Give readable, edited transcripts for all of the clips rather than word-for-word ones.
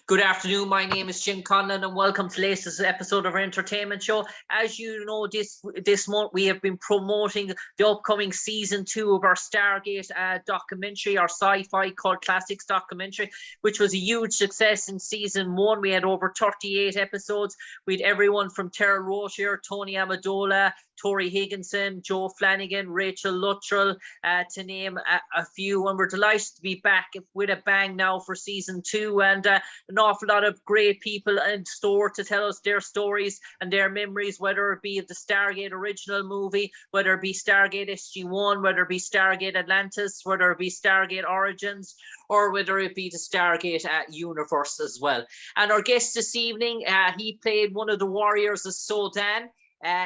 Good afternoon. My name is Jim Conlan, and welcome to the latest episode of our entertainment show. As you know, this month we have been promoting the upcoming season 2 of our Stargate documentary, our sci-fi cult classics documentary, which was a huge success in season 1. We had over 38 episodes. We had everyone from Terrell Rozier, Tony Amendola, Tori Higginson, Joe Flanagan, Rachel Luttrell, to name a few. And we're delighted to be back with a bang now for season 2, and an awful lot of great people in store to tell us their stories and their memories, whether it be of the Stargate original movie, whether it be Stargate SG1, whether it be Stargate Atlantis, whether it be Stargate Origins, or whether it be the Stargate universe as well. And our guest this evening, he played one of the warriors of Sodan.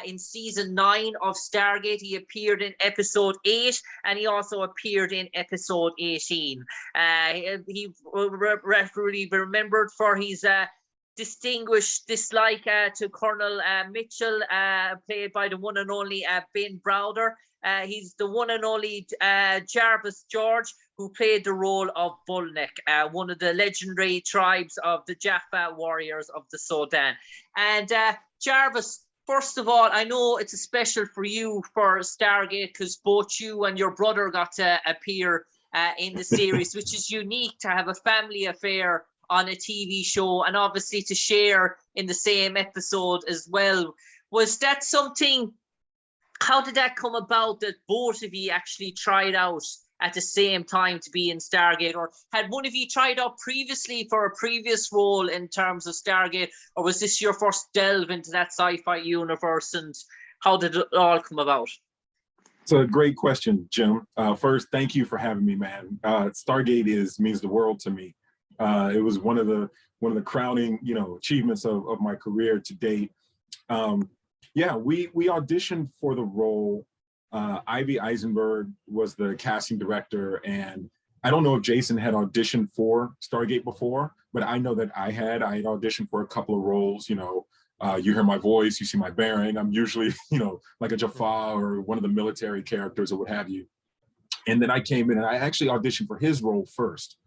In season 9 of Stargate. He appeared in episode 8, and he also appeared in episode 18. He really remembered for his distinguished dislike to Colonel Mitchell, played by the one and only Ben Browder. He's the one and only Jarvis George, who played the role of Volnek, one of the legendary tribes of the Jaffa warriors of the Sodan. And Jarvis, first of all, I know it's a special for you for Stargate because both you and your brother got to appear in the series, which is unique to have a family affair on a TV show and obviously to share in the same episode as well. Was that something, how did that come about that both of you actually tried out at the same time to be in Stargate? Or had one of you tried out previously for a previous role in terms of Stargate, or was this your first delve into that sci-fi universe, and how did it all come about? It's a great question, Jim. First, thank you for having me, man. Stargate means the world to me. It was one of the crowning, achievements of my career to date. Yeah, we auditioned for the role. Ivy Eisenberg was the casting director, and I don't know if Jason had auditioned for Stargate before, but I know that I had auditioned for a couple of roles. You hear my voice, you see my bearing. I'm usually, like a Jaffa or one of the military characters or what have you. And then I came in and I actually auditioned for his role first.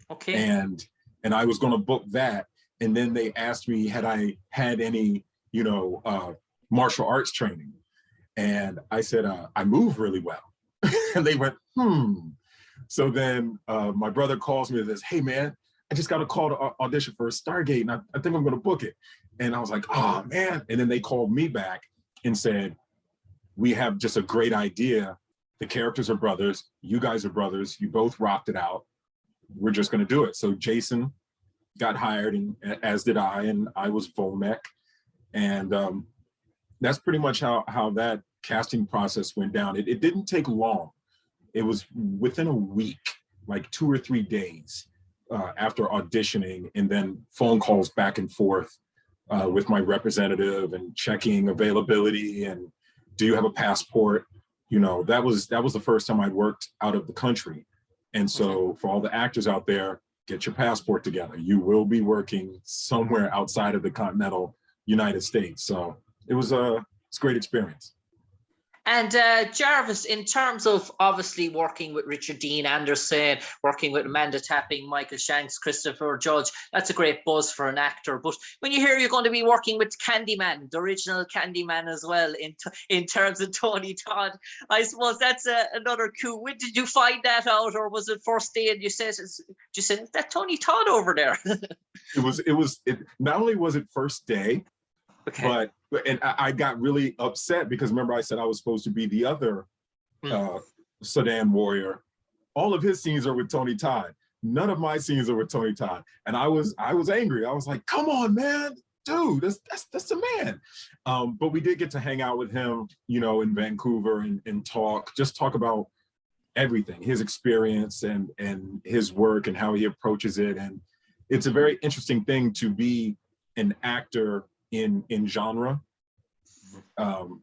Okay. And I was going to book that. And then they asked me, had I had any, martial arts training? And I said, I move really well. And they went, So then my brother calls me and says, hey, man, I just got a call to audition for a Stargate, and I think I'm going to book it. And I was like, oh, man. And then they called me back and said, we have just a great idea. The characters are brothers. You guys are brothers. You both rocked it out. We're just going to do it. So Jason got hired, and as did I, and I was Volnek. And that's pretty much how that casting process went down. It didn't take long. It was within a week, like 2 or 3 days after auditioning, and then phone calls back and forth with my representative and checking availability and do you have a passport? That was the first time I'd worked out of the country. And so for all the actors out there, get your passport together. You will be working somewhere outside of the continental United States. So it was a great experience. And Jarvis, in terms of obviously working with Richard Dean Anderson, working with Amanda Tapping, Michael Shanks, Christopher Judge, that's a great buzz for an actor. But when you hear you're going to be working with Candyman, the original Candyman as well, in terms of Tony Todd, I suppose that's another coup. When did you find that out, or was it first day and you said, is that Tony Todd over there? It not only was it first day, okay. And I got really upset because remember I said I was supposed to be the other Sudan warrior. All of his scenes are with Tony Todd. None of my scenes are with Tony Todd. And I was angry. I was like, come on, man, dude, that's the man. But we did get to hang out with him, in Vancouver and talk about everything, his experience and his work and how he approaches it. And it's a very interesting thing to be an actor in genre,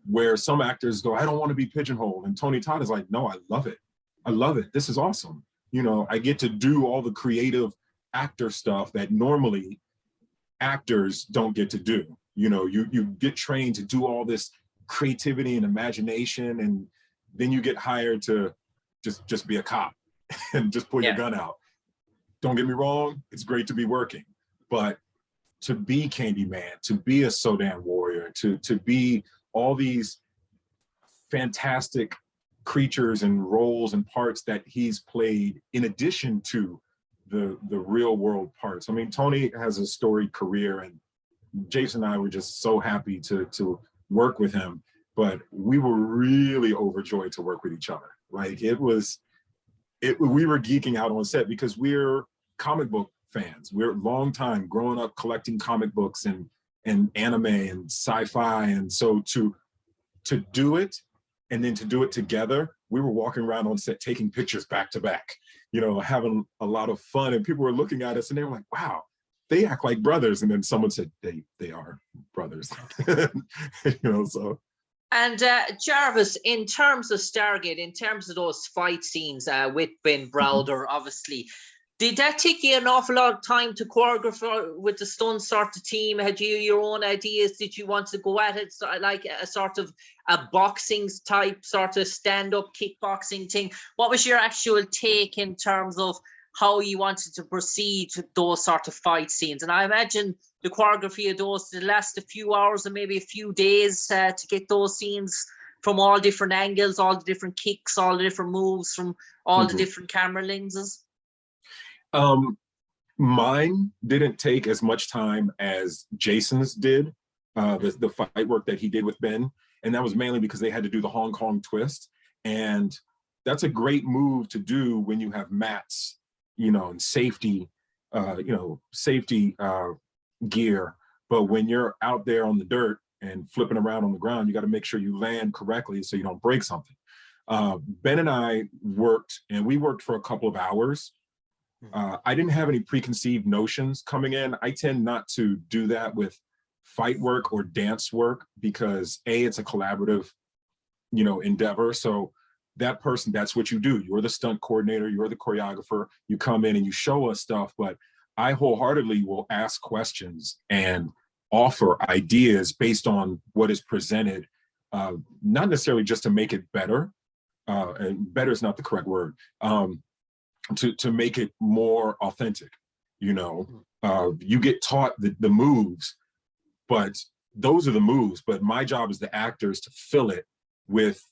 where some actors go, I don't want to be pigeonholed. And Tony Todd is like, no, I love it. This is awesome. I get to do all the creative actor stuff that normally actors don't get to do. You get trained to do all this creativity and imagination, and then you get hired to just be a cop and just pull your gun out. Don't get me wrong, it's great to be working. but to be Candyman, to be a Sodan warrior, to be all these fantastic creatures and roles and parts that he's played in addition to the real world parts. I mean, Tony has a storied career, and Jason and I were just so happy to work with him, but we were really overjoyed to work with each other. Like we were geeking out on set because we're comic book fans. We're long time growing up collecting comic books and anime and sci-fi. And so to do it and then to do it together, we were walking around on set taking pictures back to back, you know, having a lot of fun. And people were looking at us and they were like, wow, they act like brothers. And then someone said, they are brothers, you know, so. And Jarvis, in terms of Stargate, in terms of those fight scenes with Ben Browder, obviously, did that take you an awful lot of time to choreograph with the stunt sort of team? Had you your own ideas? Did you want to go at it like a sort of a boxing type sort of stand-up kickboxing thing? What was your actual take in terms of how you wanted to proceed with those sort of fight scenes? And I imagine the choreography of those to last a few hours and maybe a few days to get those scenes from all different angles, all the different kicks, all the different moves from all the different camera lenses. Mine didn't take as much time as Jason's did, the fight work that he did with Ben. And that was mainly because they had to do the Hong Kong twist. And that's a great move to do when you have mats, you know, and safety, gear. But when you're out there on the dirt and flipping around on the ground, you got to make sure you land correctly so you don't break something. Ben and I worked, and we worked for a couple of hours. I didn't have any preconceived notions coming in. I tend not to do that with fight work or dance work because it's a collaborative, you know, endeavor. So that person, that's what you do. You're the stunt coordinator, you're the choreographer, you come in and you show us stuff, but I wholeheartedly will ask questions and offer ideas based on what is presented, not necessarily just to make it better, and better is not the correct word, to make it more authentic. You know, you get taught the moves, but those are the moves, but my job as the actor is to fill it with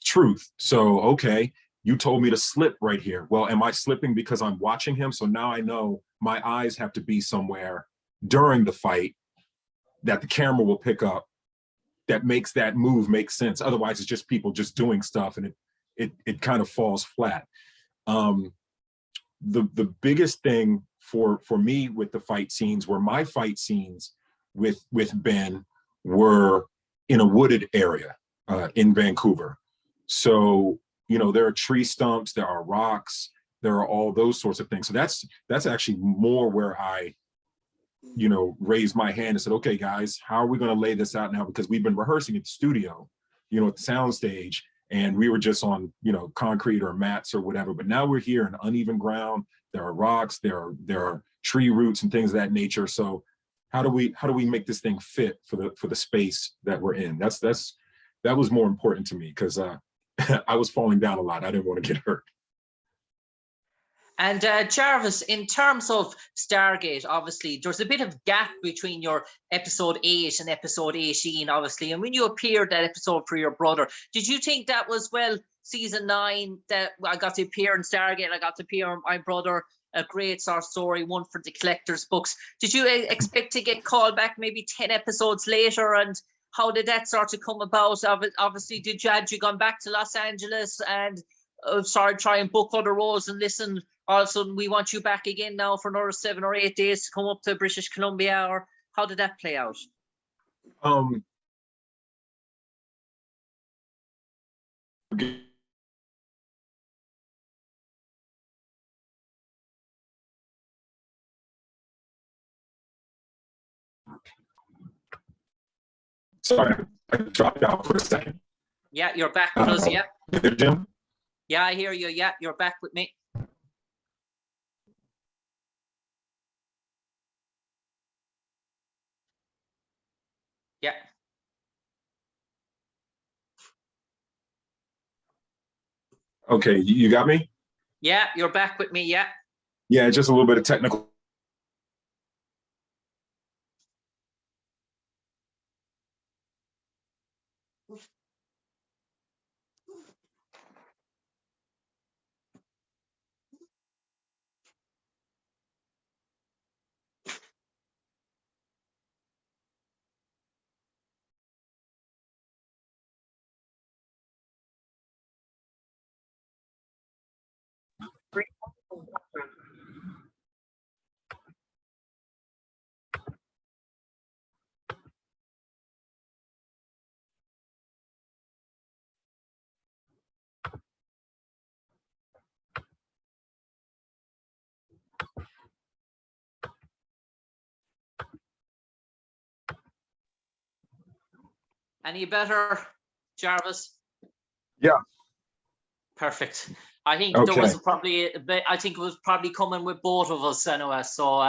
truth. So, okay, you told me to slip right here. Well, am I slipping because I'm watching him? So now I know my eyes have to be somewhere during the fight that the camera will pick up that makes that move make sense. Otherwise, it's just people just doing stuff and it kind of falls flat. The biggest thing for me with the fight scenes were my fight scenes with Ben were in a wooded area in Vancouver. So, you know, there are tree stumps, there are rocks, there are all those sorts of things. So that's actually more where I, you know, raised my hand and said, okay, guys, how are we going to lay this out now? Because we've been rehearsing at the studio, you know, at the sound stage, and we were just on, you know, concrete or mats or whatever. But now we're here in uneven ground. There are rocks, there are tree roots and things of that nature. So how do we make this thing fit for the space that we're in? That was more important to me because I was falling down a lot. I didn't want to get hurt. And Jarvis, in terms of Stargate, obviously, there's a bit of gap between your episode 8 and episode 18, obviously. And when you appeared that episode for your brother, did you think that was, well, season 9, that I got to appear in Stargate, I got to appear on my brother, a great sort of story, one for the collector's books. Did you expect to get called back maybe 10 episodes later? And how did that sort of come about? Obviously, had you gone back to Los Angeles and started trying book other roles and listen, all of a sudden we want you back again now for another 7 or 8 days to come up to British Columbia, or how did that play out? Sorry, I dropped out for a second. Yeah, you're back with us, yeah. Jim? Yeah, I hear you. Yeah, you're back with me. Yeah. Okay, you got me? Yeah, you're back with me, yeah. Yeah, just a little bit of technical Any better, Jarvis? Yeah. Perfect. I think Okay. there was probably, I think it was probably coming with both of us anyway. So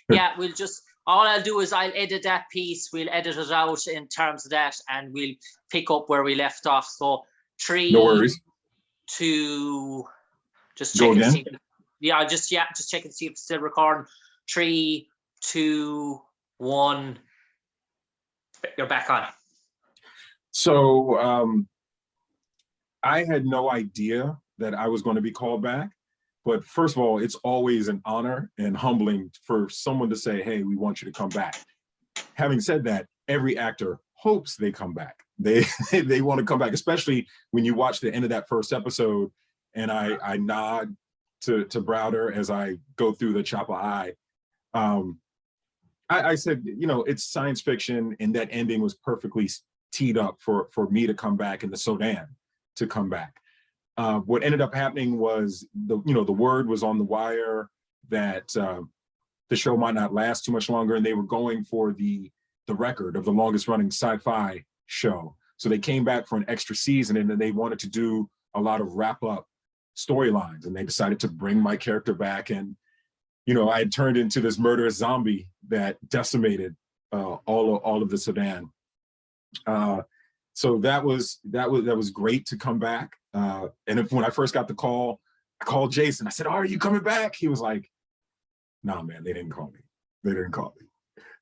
yeah, we'll just, all I'll do is I'll edit that piece. We'll edit it out in terms of that, and we'll pick up where we left off. So 3, No worries. 2, just Go check and again. see. Just check and see if it's still recording. 3, 2, 1. You're back on. So I had no idea that I was going to be called back. But first of all, it's always an honor and humbling for someone to say, hey, we want you to come back. Having said that, every actor hopes they come back. They want to come back, especially when you watch the end of that first episode and I nod to Browder as I go through the chopper eye. I said, you know, it's science fiction, and that ending was perfectly teed up for me to come back and the Sudan to come back. What ended up happening was the word was on the wire that the show might not last too much longer, and they were going for the record of the longest running sci-fi show. So they came back for an extra season, and then they wanted to do a lot of wrap up storylines, and they decided to bring my character back. And you know, I had turned into this murderous zombie that decimated all of the Sudan. So that was great to come back. And when I first got the call, I called Jason. I said, "Oh, are you coming back?" He was like, "Nah, man, they didn't call me. They didn't call me."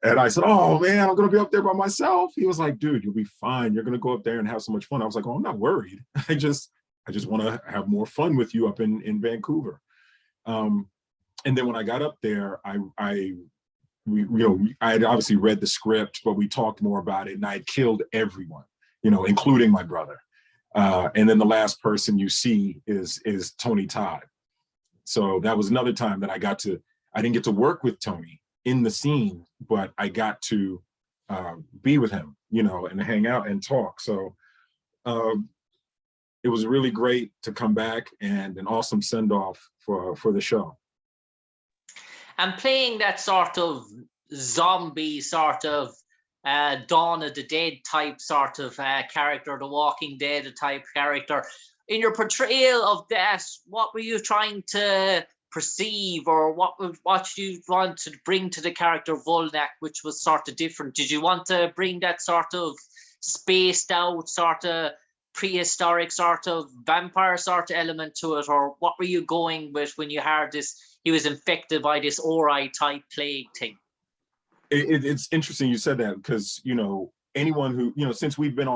And I said, "Oh man, I'm gonna be up there by myself." He was like, "Dude, you'll be fine. You're gonna go up there and have so much fun." I was like, "Oh, I'm not worried. I just want to have more fun with you up in Vancouver." And then when I got up there, I had obviously read the script, but we talked more about it, and I had killed everyone, you know, including my brother. And then the last person you see is Tony Todd. So that was another time that I didn't get to work with Tony in the scene, but I got to be with him, you know, and hang out and talk. So it was really great to come back, and an awesome send-off for the show. And playing that sort of zombie sort of Dawn of the Dead type sort of character, the Walking Dead type character, in your portrayal of that, what were you trying to perceive, or what you want to bring to the character Volnek, which was sort of different? Did you want to bring that sort of spaced out sort of prehistoric sort of vampire sort of element to it, or what were you going with when you heard this? He was infected by this Ori type plague thing. It's interesting you said that, because, you know, anyone who, you know, since we've been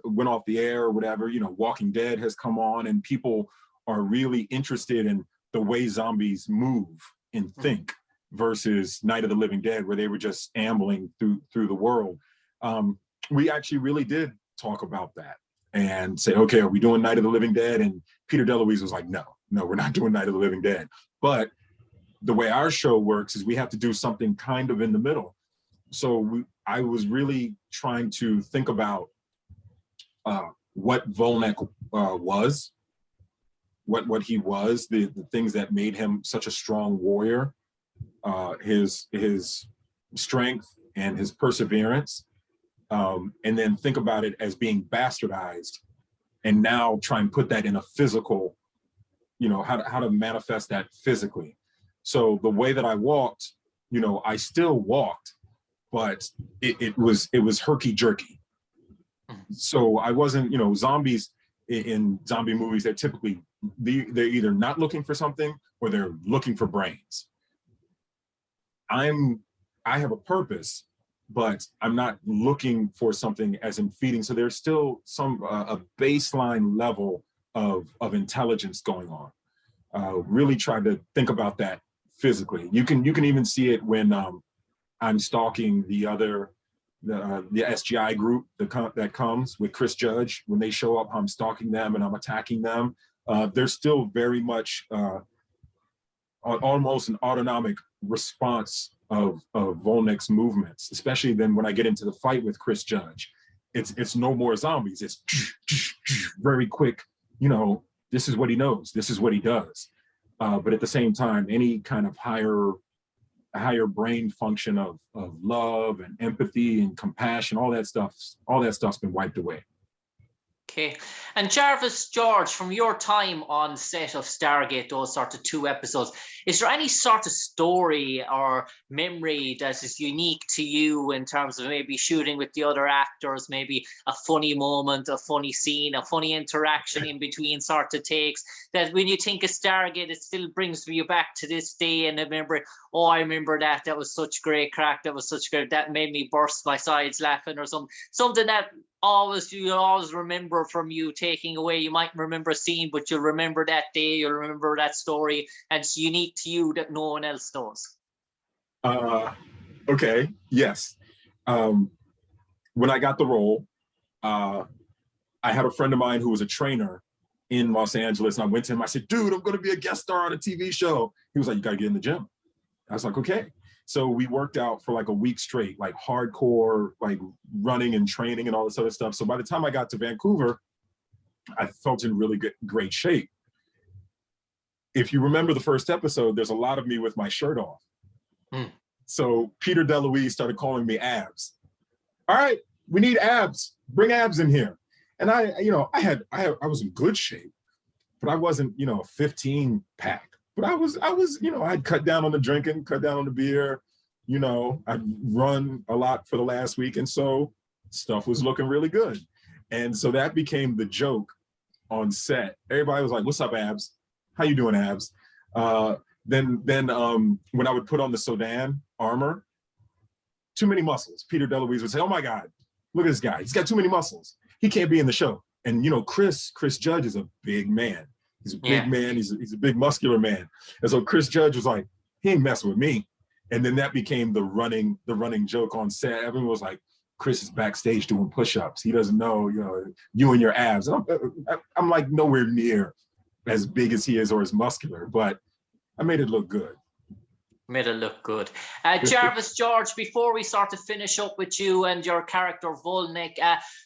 went off the air or whatever, you know, Walking Dead has come on, and people are really interested in the way zombies move and think versus Night of the Living Dead, where they were just ambling through the world. We actually really did talk about that and say, okay, are we doing Night of the Living Dead? And Peter DeLuise was like, no, we're not doing Night of the Living Dead. But the way our show works is we have to do something kind of in the middle. So I was really trying to think about what Volnek was, what he was, the things that made him such a strong warrior, his strength and his perseverance, and then think about it as being bastardized, and now try and put that in a physical, you know, how to manifest that physically. So the way that I walked, you know, I still walked, but it was herky jerky. So I wasn't, you know, zombies in zombie movies, they're typically, they're either not looking for something or they're looking for brains. I have a purpose, but I'm not looking for something as in feeding. So there's still a baseline level of intelligence going on. Really try to think about that physically. You can even see it when I'm stalking the SGI group that comes with Chris Judge. When they show up, I'm stalking them and I'm attacking them. There's still very much almost an autonomic response of Volnek's movements, especially then when I get into the fight with Chris Judge. It's no more zombies. It's very quick. You know, this is what he knows. This is what he does. But at the same time, any kind of higher higher brain function of love and empathy and compassion. All that stuff's been wiped away. Okay. And Jarvis George, from your time on set of Stargate, those sort of 2 episodes, is there any sort of story or memory that is unique to you in terms of maybe shooting with the other actors, maybe a funny moment, a funny scene, a funny interaction in between sort of takes, that when you think of Stargate, it still brings you back to this day and I remember that was such great crack, that made me burst my sides laughing, or something that you'll always remember from you taking away. You might remember a scene, but you'll remember that day, you'll remember that story, and it's unique to you that no one else knows. Okay, yes. When I got the role, I had a friend of mine who was a trainer in Los Angeles, and I went to him, I said, dude, I'm gonna be a guest star on a TV show. He was like, you gotta get in the gym. I was like, okay. So we worked out for like a week straight, like hardcore, like running and training and all this other stuff. So by the time I got to Vancouver, I felt in really great shape. If you remember the first episode, there's a lot of me with my shirt off. So Peter DeLuise started calling me Abs. All right, we need abs. Bring abs in here. And I was in good shape, but I wasn't, 15 pack. But I was, I'd cut down on the drinking, cut down on the beer, I'd run a lot for the last week. And so stuff was looking really good. And so that became the joke on set. Everybody was like, what's up, Abs? How you doing, Abs? Then when I would put on the Sudan armor, too many muscles. Peter DeLuise would say, oh my God, look at this guy. He's got too many muscles. He can't be in the show. And Chris Judge is a big man. He's a big man. He's a big muscular man. And so Chris Judge was like, he ain't messing with me. And then that became the running joke on set. Everyone was like, Chris is backstage doing push-ups. He doesn't know, you and your abs. And I'm like nowhere near as big as he is or as muscular, but I made it look good. Made it look good. Jarvis George, before we start to finish up with you and your character Volnek,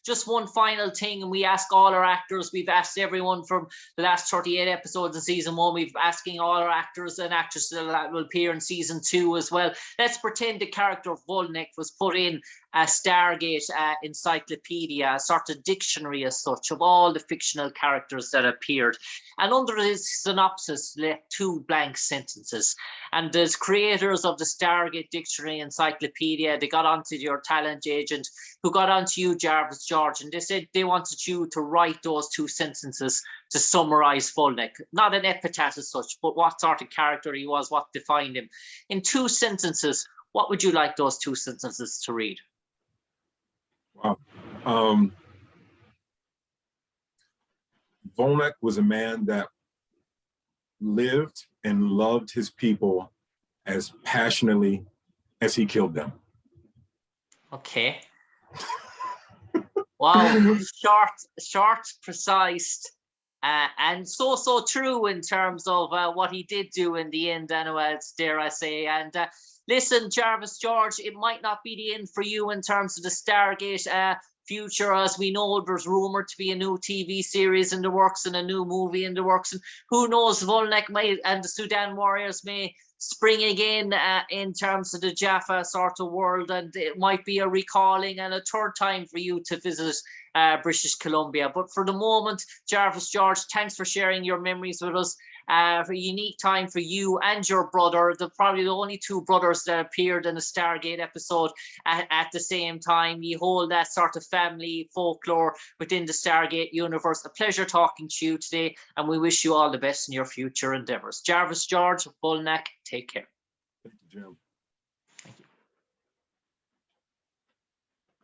just one final thing, and we ask all our actors, we've asked everyone from the last 38 episodes of season 1, we've asking all our actors and actresses that will appear in season 2 as well. Let's pretend the character Volnek was put in a Stargate encyclopedia, a sort of dictionary as such of all the fictional characters that appeared. And under his synopsis left 2 blank sentences. And as creators of the Stargate Dictionary Encyclopedia, they got onto your talent agent, who got onto you, Jarvis George, and they said they wanted you to write those 2 sentences to summarize Volnek. Not an epitaph as such, but what sort of character he was, what defined him. In 2 sentences, what would you like those 2 sentences to read? Wow. Volnek was a man that lived and loved his people as passionately as he killed them. Okay. Wow, short, precise, and so true in terms of what he did do in the end, anyways, dare I say. And listen, Jarvis George, it might not be the end for you in terms of the Stargate future. As we know, there's rumored to be a new TV series in the works and a new movie in the works. And who knows, Volnek and the Sudan Warriors may spring again in terms of the Jaffa sort of world. And it might be a recalling and a 3rd time for you to visit British Columbia. But for the moment, Jarvis George, thanks for sharing your memories with us. For a unique time for you and your brother, probably the only 2 brothers that appeared in a Stargate episode at the same time. You hold that sort of family folklore within the Stargate universe. A pleasure talking to you today, and we wish you all the best in your future endeavors. Jarvis George, Volnek, take care. Thank you, Jim.